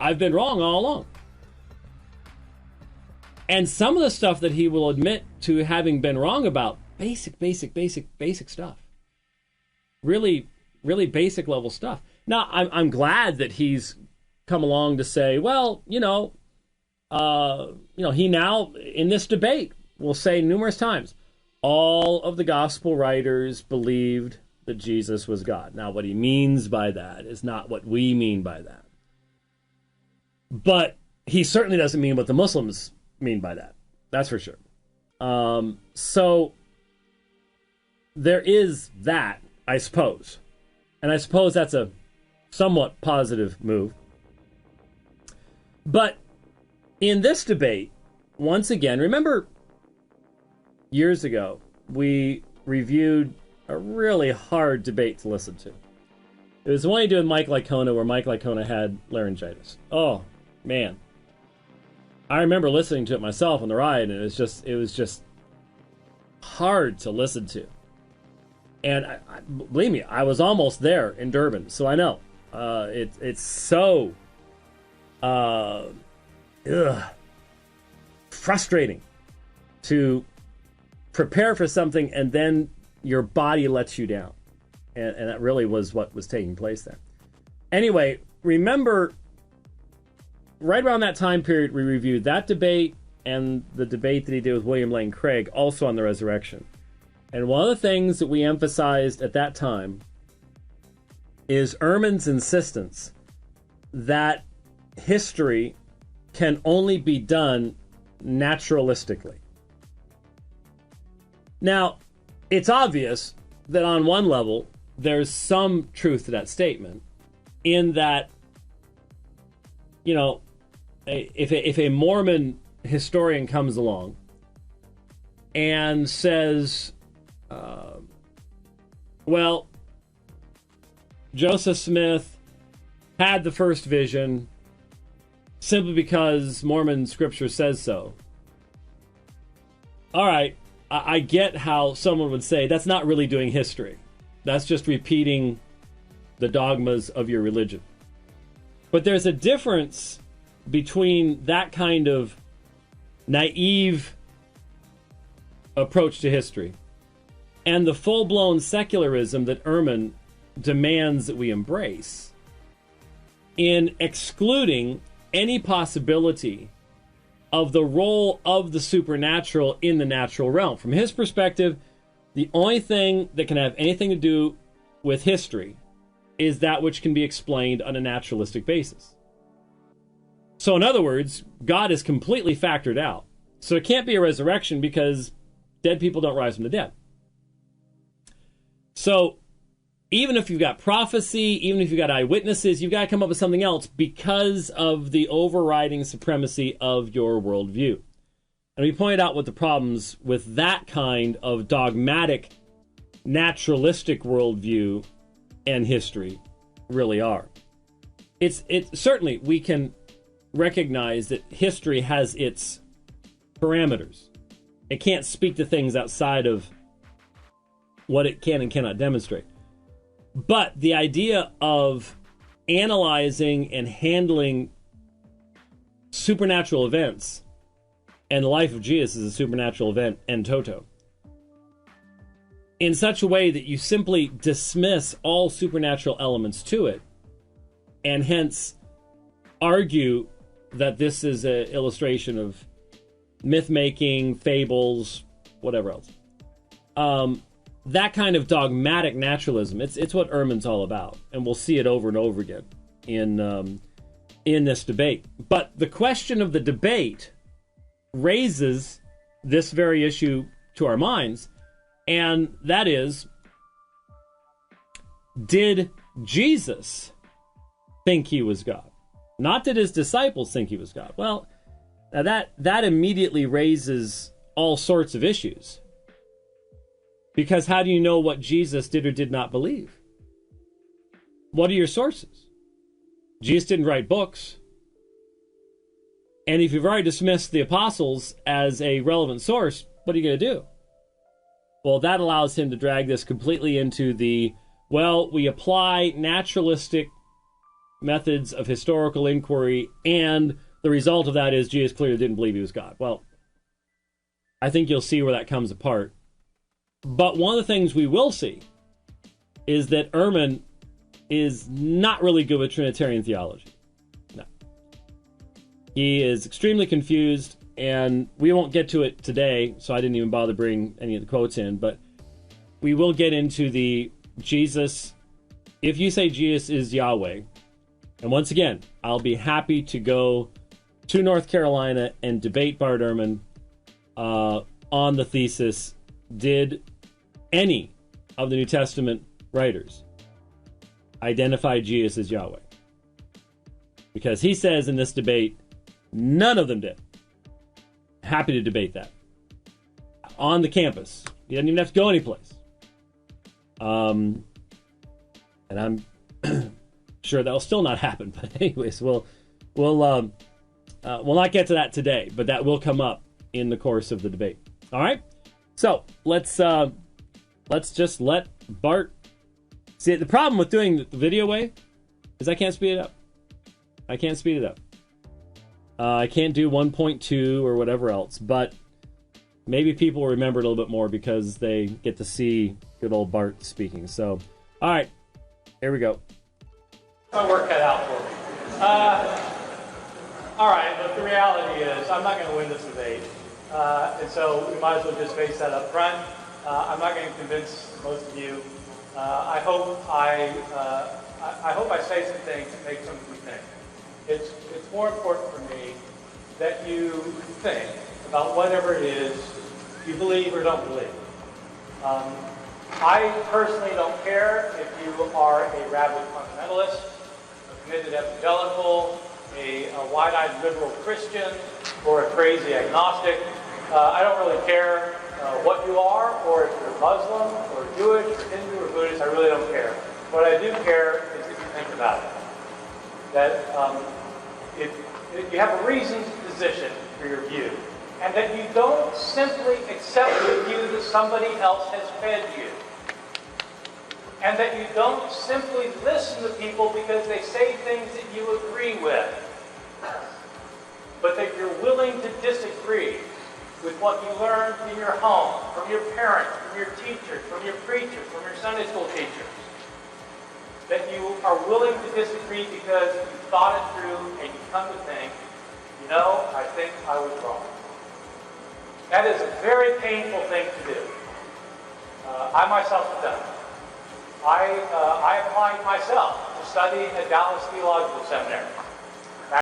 I've been wrong all along. And some of the stuff that he will admit to having been wrong about, basic stuff. Really, really basic level stuff. Now, I'm glad that he's come along to say, well, he now, in this debate, will say numerous times, all of the gospel writers believed that Jesus was God. Now, what he means by that is not what we mean by that. But he certainly doesn't mean what the Muslims mean by that. That's for sure. So there is that, I suppose. And I suppose that's a somewhat positive move. But in this debate, once again, remember years ago, we reviewed a really hard debate to listen to. It was the one he did with Mike Licona, where Mike Licona had laryngitis. Oh, man. I remember listening to it myself on the ride, and it was just hard to listen to. And believe me, I was almost there in Durban, so I know. It's so frustrating to prepare for something and then your body lets you down. And that really was what was taking place there. Anyway, remember, right around that time period, we reviewed that debate and the debate that he did with William Lane Craig, also on the resurrection. And one of the things that we emphasized at that time is Ehrman's insistence that history can only be done naturalistically. Now, it's obvious that on one level, there's some truth to that statement, in that, if a Mormon historian comes along and says, well, Joseph Smith had the first vision simply because Mormon scripture says so. All right, I get how someone would say that's not really doing history. That's just repeating the dogmas of your religion. But there's a difference between that kind of naive approach to history and the full-blown secularism that Ehrman demands that we embrace, in excluding any possibility of the role of the supernatural in the natural realm. From his perspective, the only thing that can have anything to do with history is that which can be explained on a naturalistic basis. So in other words, God is completely factored out. So it can't be a resurrection because dead people don't rise from the dead. So even if you've got prophecy, even if you've got eyewitnesses, you've got to come up with something else because of the overriding supremacy of your worldview. And we pointed out what the problems with that kind of dogmatic, naturalistic worldview and history really are. It's certainly, we can recognize that history has its parameters. It can't speak to things outside of what it can and cannot demonstrate. But the idea of analyzing and handling supernatural events, and the life of Jesus is a supernatural event en toto, in such a way that you simply dismiss all supernatural elements to it, and hence argue that this is an illustration of myth-making, fables, whatever else. That kind of dogmatic naturalism, it's what Ehrman's all about. And we'll see it over and over again in this debate. But the question of the debate raises this very issue to our minds, and that is, did Jesus think he was God? Not did his disciples think he was God. Well, now that immediately raises all sorts of issues. Because how do you know what Jesus did or did not believe? What are your sources? Jesus didn't write books. And if you've already dismissed the apostles as a relevant source, what are you going to do? Well, that allows him to drag this completely into the, well, we apply naturalistic methods of historical inquiry, and the result of that is Jesus clearly didn't believe he was God. Well, I think you'll see where that comes apart. But one of the things we will see is that Ehrman is not really good with Trinitarian theology. No. He is extremely confused, and we won't get to it today, so I didn't even bother bring any of the quotes in, but we will get into the Jesus, if you say Jesus is Yahweh, and once again, I'll be happy to go to North Carolina and debate Bart Ehrman on the thesis, did any of the New Testament writers identify Jesus as Yahweh? Because he says in this debate, none of them did. Happy to debate that. On the campus. He doesn't even have to go anyplace. And I'm sure that'll still not happen. But anyways, we'll not get to that today, but that will come up in the course of the debate. All right? So let's just let Bart see. The problem with doing the video way is I can't speed it up. I can't speed it up. I can't do 1.2 or whatever else, but maybe people will remember it a little bit more because they get to see good old Bart speaking. So, all right, here we go. My work cut out for me. All right, but the reality is I'm not going to win this debate, and so we might as well just face that up front. I'm not going to convince most of you. I hope I say some things that make some of you think. It's more important for me that you think about whatever it is you believe or don't believe. I personally don't care if you are a rabid fundamentalist, a committed evangelical, a wide-eyed liberal Christian, or a crazy agnostic. I don't really care what you are, or if you're Muslim, or Jewish, or Hindu, or Buddhist. I really don't care. What I do care is if you think about it. That if you have a reasoned position for your view, and that you don't simply accept the view that somebody else has fed you, and that you don't simply listen to people because they say things that you agree with, but that you're willing to disagree with what you learned in your home, from your parents, from your teachers, from your preachers, from your Sunday school teachers. That you are willing to disagree because you thought it through and you come to think, you know, I think I was wrong. That is a very painful thing to do. I myself have done it. I applied myself to study at Dallas Theological Seminary.